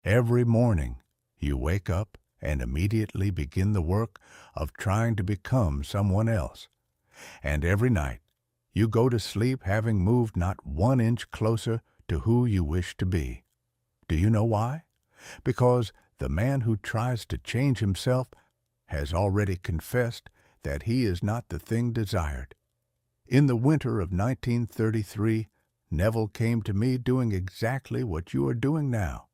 Every morning, you wake up and immediately begin the work of trying to become someone else. And every night, you go to sleep having moved not 1 inch closer to who you wish to be. Do you know why? Because the man who tries to change himself has already confessed that he is not the thing desired. In the winter of 1933, Neville came to me doing exactly what you are doing now,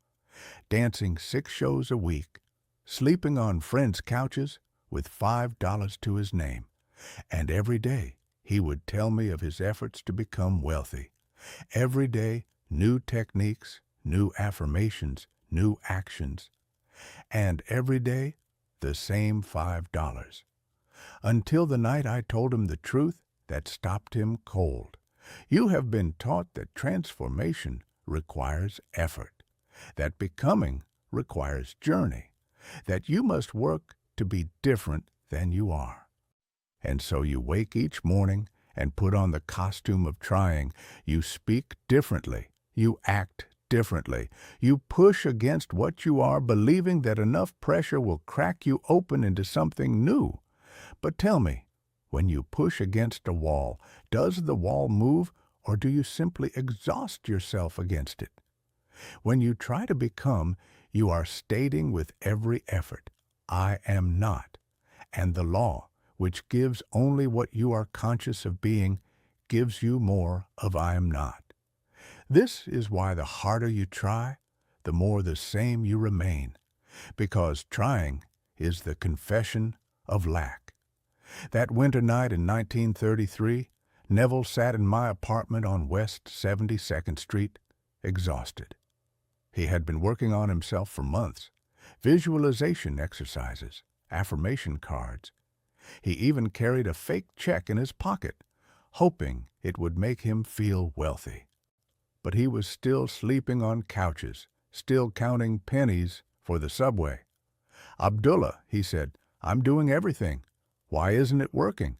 dancing 6 shows a week, sleeping on friends' couches with $5 to his name, and every day he would tell me of his efforts to become wealthy. Every day, new techniques, new affirmations, new actions, and every day, the same $5. Until the night I told him the truth that stopped him cold. You have been taught that transformation requires effort, that becoming requires journey, that you must work to be different than you are. And so you wake each morning and put on the costume of trying. You speak differently. You act differently. You push against what you are, believing that enough pressure will crack you open into something new. But tell me, when you push against a wall, does the wall move, or do you simply exhaust yourself against it? When you try to become, you are stating with every effort, I am not. And the law, which gives only what you are conscious of being, gives you more of I am not. This is why the harder you try, the more the same you remain, because trying is the confession of lack. That winter night in 1933, Neville sat in my apartment on West 72nd Street, exhausted. He had been working on himself for months, visualization exercises, affirmation cards. He even carried a fake check in his pocket, hoping it would make him feel wealthy. But he was still sleeping on couches, still counting pennies for the subway. Abdullah, he said, I'm doing everything. Why isn't it working?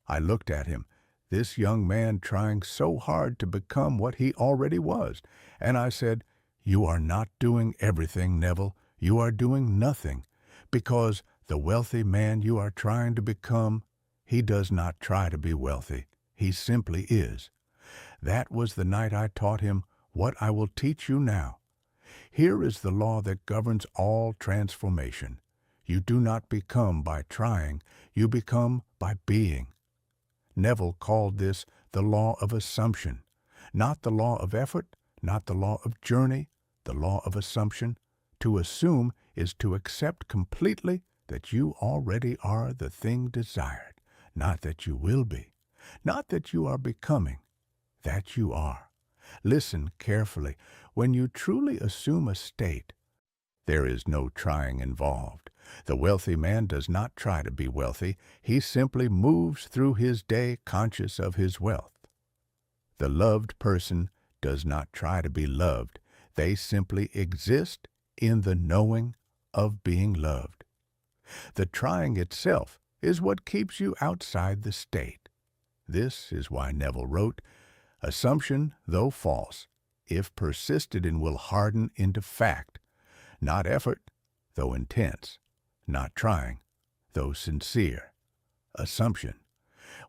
I looked at him, this young man trying so hard to become what he already was, and I said, You are not doing everything, Neville. You are doing nothing, because the wealthy man you are trying to become, he does not try to be wealthy. He simply is. That was the night I taught him what I will teach you now. Here is the law that governs all transformation. You do not become by trying, you become by being. Neville called this the law of assumption, not the law of effort, not the law of journey, the law of assumption. To assume is to accept completely that you already are the thing desired, not that you will be, not that you are becoming, that you are. Listen carefully. When you truly assume a state, there is no trying involved. The wealthy man does not try to be wealthy. He simply moves through his day conscious of his wealth. The loved person does not try to be loved. They simply exist in the knowing of being loved. The trying itself is what keeps you outside the state. This is why Neville wrote, Assumption, though false, if persisted in, will harden into fact. Not effort, though intense. Not trying, though sincere. Assumption.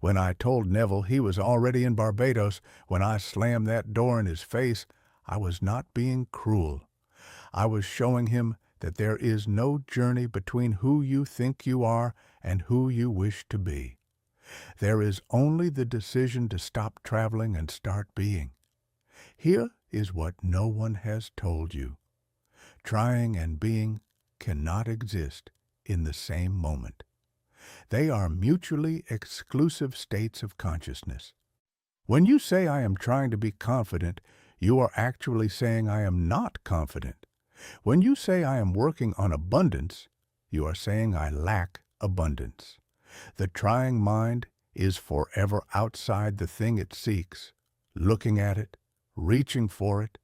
When I told Neville he was already in Barbados, when I slammed that door in his face, I was not being cruel. I was showing him that there is no journey between who you think you are and who you wish to be. There is only the decision to stop traveling and start being. Here is what no one has told you. Trying and being cannot exist in the same moment. They are mutually exclusive states of consciousness. When you say I am trying to be confident, you are actually saying I am not confident. When you say I am working on abundance, you are saying I lack abundance. The trying mind is forever outside the thing it seeks, looking at it, reaching for it,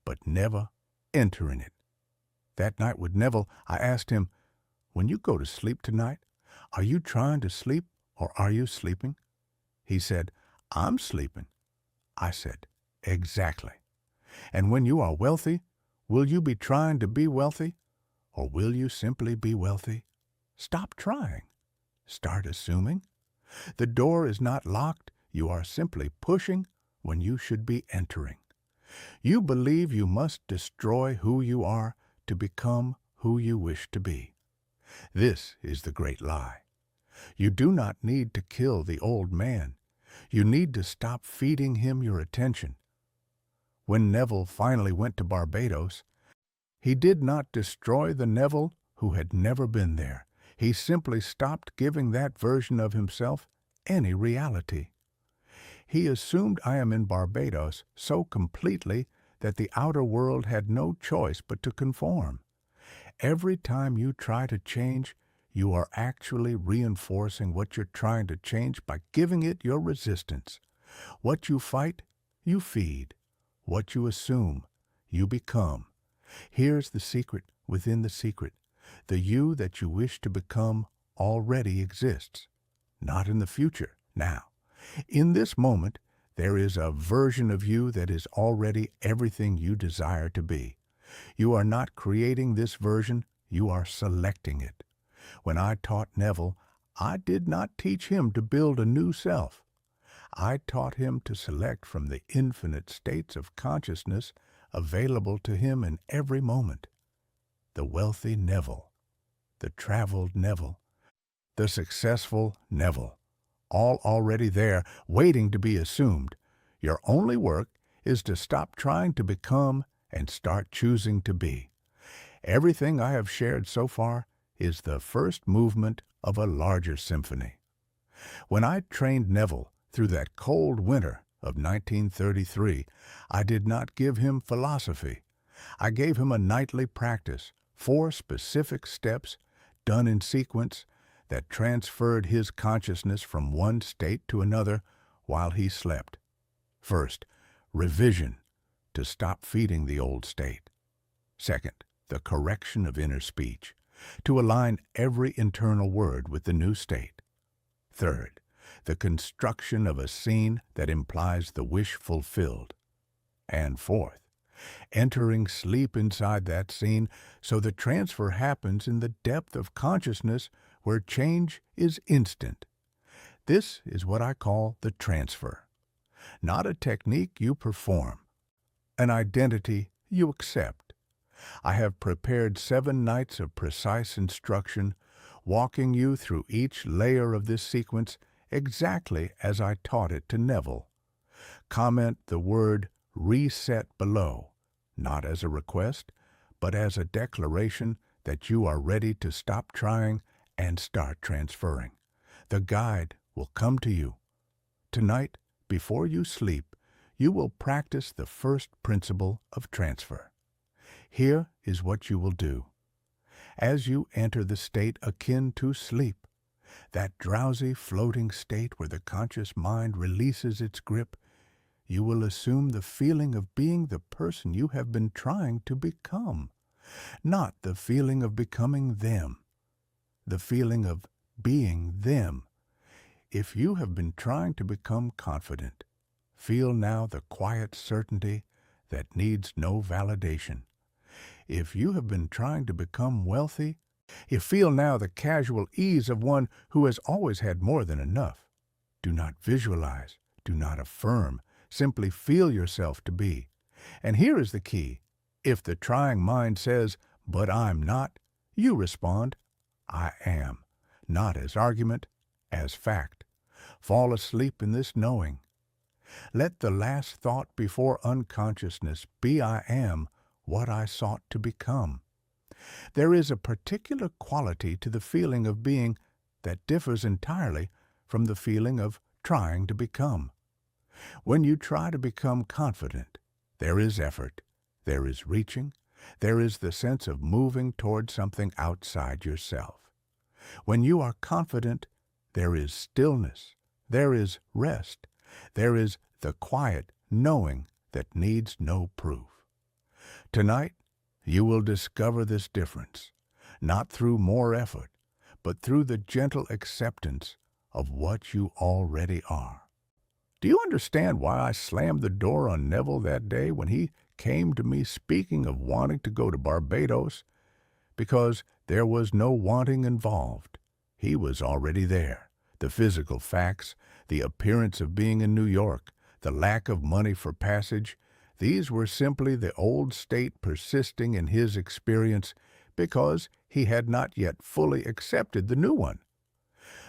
but never entering it. That night with Neville, I asked him, When you go to sleep tonight, are you trying to sleep or are you sleeping? He said, I'm sleeping. I said, Exactly. And when you are wealthy, Will you be trying to be wealthy, or will you simply be wealthy? Stop trying. Start assuming. The door is not locked. You are simply pushing when you should be entering. You believe you must destroy who you are to become who you wish to be. This is the great lie. You do not need to kill the old man. You need to stop feeding him your attention. When Neville finally went to Barbados, he did not destroy the Neville who had never been there. He simply stopped giving that version of himself any reality. He assumed I am in Barbados so completely that the outer world had no choice but to conform. Every time you try to change, you are actually reinforcing what you're trying to change by giving it your resistance. What you fight, you feed. What you assume, you become. Here's the secret within the secret. The you that you wish to become already exists. Not in the future, now. In this moment, there is a version of you that is already everything you desire to be. You are not creating this version, you are selecting it. When I taught Neville, I did not teach him to build a new self. I taught him to select from the infinite states of consciousness available to him in every moment. The wealthy Neville, the traveled Neville, the successful Neville, all already there, waiting to be assumed. Your only work is to stop trying to become and start choosing to be. Everything I have shared so far is the first movement of a larger symphony. When I trained Neville through that cold winter of 1933, I did not give him philosophy. I gave him a nightly practice, 4 specific steps done in sequence that transferred his consciousness from one state to another while he slept. First, revision, to stop feeding the old state. Second, the correction of inner speech, to align every internal word with the new state. Third, the construction of a scene that implies the wish fulfilled. And fourth, entering sleep inside that scene so the transfer happens in the depth of consciousness where change is instant. This is what I call the transfer. Not a technique you perform, an identity you accept. I have prepared 7 nights of precise instruction, walking you through each layer of this sequence exactly as I taught it to Neville. Comment the word reset below, not as a request, but as a declaration that you are ready to stop trying and start transferring. The guide will come to you. Tonight, before you sleep, you will practice the first principle of transfer. Here is what you will do. As you enter the state akin to sleep, that drowsy, floating state where the conscious mind releases its grip, you will assume the feeling of being the person you have been trying to become, not the feeling of becoming them, the feeling of being them. If you have been trying to become confident, feel now the quiet certainty that needs no validation. If you have been trying to become wealthy, you feel now the casual ease of one who has always had more than enough. Do not visualize, do not affirm, simply feel yourself to be. And here is the key. If the trying mind says, "But I'm not," you respond, "I am," not as argument, as fact. Fall asleep in this knowing. Let the last thought before unconsciousness be I am what I sought to become. There is a particular quality to the feeling of being that differs entirely from the feeling of trying to become. When you try to become confident, there is effort, there is reaching, there is the sense of moving toward something outside yourself. When you are confident, there is stillness, there is rest, there is the quiet knowing that needs no proof. Tonight, you will discover this difference, not through more effort, but through the gentle acceptance of what you already are. Do you understand why I slammed the door on Neville that day when he came to me speaking of wanting to go to Barbados? Because there was no wanting involved. He was already there. The physical facts, the appearance of being in New York, the lack of money for passage, these were simply the old state persisting in his experience because he had not yet fully accepted the new one.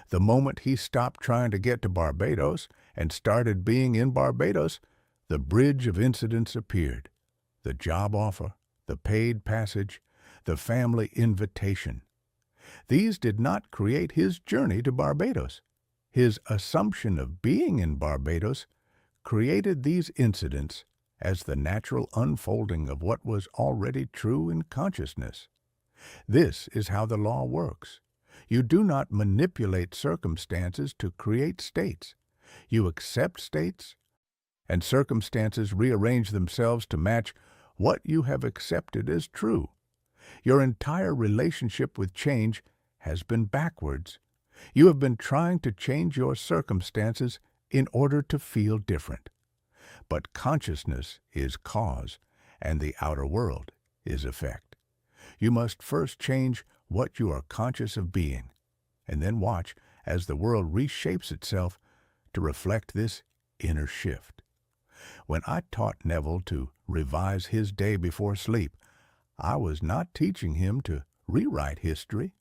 The moment he stopped trying to get to Barbados and started being in Barbados, the bridge of incidents appeared. The job offer, the paid passage, the family invitation. These did not create his journey to Barbados. His assumption of being in Barbados created these incidents as the natural unfolding of what was already true in consciousness. This is how the law works. You do not manipulate circumstances to create states. You accept states, and circumstances rearrange themselves to match what you have accepted as true. Your entire relationship with change has been backwards. You have been trying to change your circumstances in order to feel different. But consciousness is cause, and the outer world is effect. You must first change what you are conscious of being, and then watch as the world reshapes itself to reflect this inner shift. When I taught Neville to revise his day before sleep, I was not teaching him to rewrite history.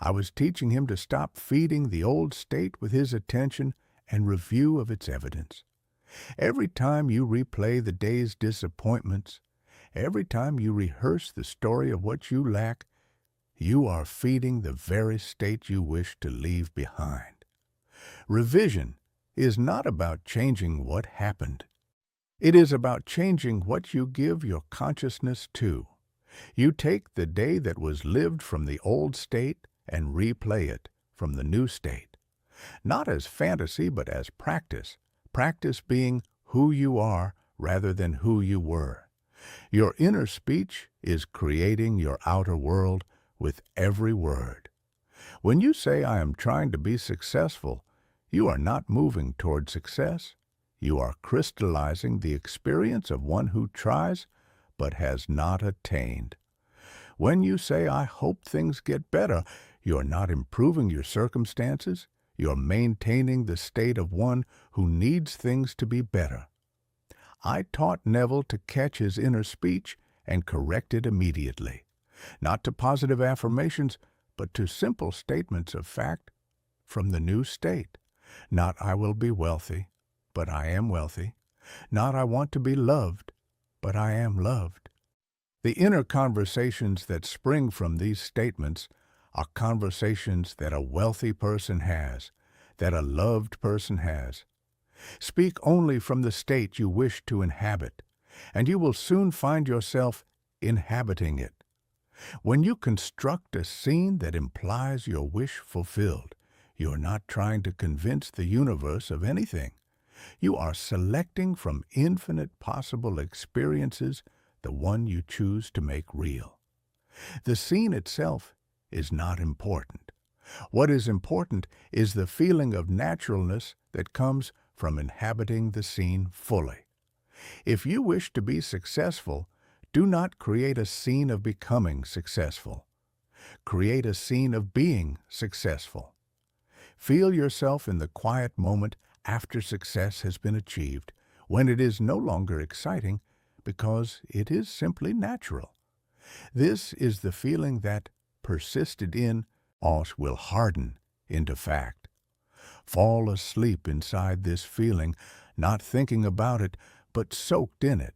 I was teaching him to stop feeding the old state with his attention and review of its evidence. Every time you replay the day's disappointments, every time you rehearse the story of what you lack, you are feeding the very state you wish to leave behind. Revision is not about changing what happened. It is about changing what you give your consciousness to. You take the day that was lived from the old state and replay it from the new state. Not as fantasy, but as practice. Practice being who you are rather than who you were. Your inner speech is creating your outer world with every word. When you say, "I am trying to be successful," you are not moving toward success. You are crystallizing the experience of one who tries but has not attained. When you say, "I hope things get better," you are not improving your circumstances. You are maintaining the state of one who needs things to be better. I taught Neville to catch his inner speech and correct it immediately, not to positive affirmations, but to simple statements of fact from the new state. Not "I will be wealthy," but "I am wealthy." Not "I want to be loved," but "I am loved." The inner conversations that spring from these statements are conversations that a wealthy person has, that a loved person has. Speak only from the state you wish to inhabit, and you will soon find yourself inhabiting it. When you construct a scene that implies your wish fulfilled, you are not trying to convince the universe of anything. You are selecting from infinite possible experiences the one you choose to make real. The scene itself is not important. What is important is the feeling of naturalness that comes from inhabiting the scene fully. If you wish to be successful, do not create a scene of becoming successful. Create a scene of being successful. Feel yourself in the quiet moment after success has been achieved, when it is no longer exciting because it is simply natural. This is the feeling that, persisted in, will harden into fact. Fall asleep inside this feeling, not thinking about it, but soaked in it.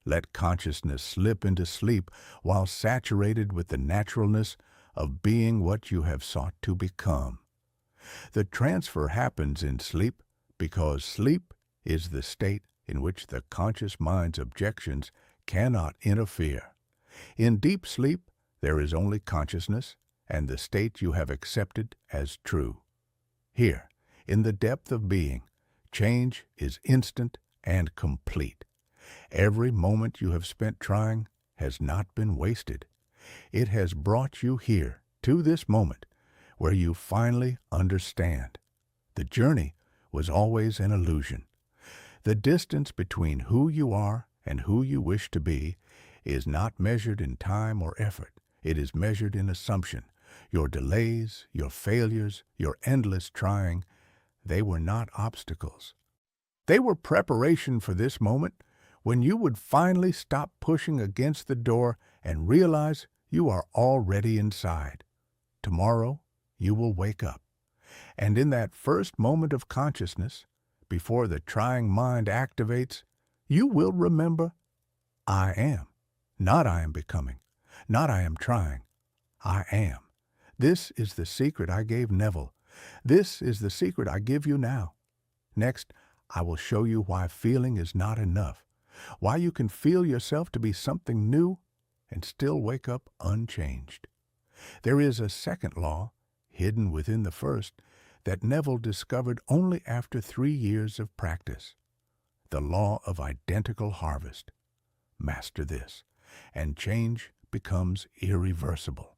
Let consciousness slip into sleep while saturated with the naturalness of being what you have sought to become. The transfer happens in sleep because sleep is the state in which the conscious mind's objections cannot interfere. In deep sleep, there is only consciousness and the state you have accepted as true. Here, in the depth of being, change is instant and complete. Every moment you have spent trying has not been wasted. It has brought you here, to this moment, where you finally understand. The journey was always an illusion. The distance between who you are and who you wish to be is not measured in time or effort. It is measured in assumption. Your delays, your failures, your endless trying, they were not obstacles. They were preparation for this moment when you would finally stop pushing against the door and realize you are already inside. Tomorrow, you will wake up. And in that first moment of consciousness, before the trying mind activates, you will remember, I am. Not I am becoming. Not I am trying. I am. This is the secret I gave Neville. This is the secret I give you now. Next, I will show you why feeling is not enough, why you can feel yourself to be something new and still wake up unchanged. There is a second law, hidden within the first, that Neville discovered only after 3 years of practice. The law of identical harvest. Master this, and change becomes irreversible.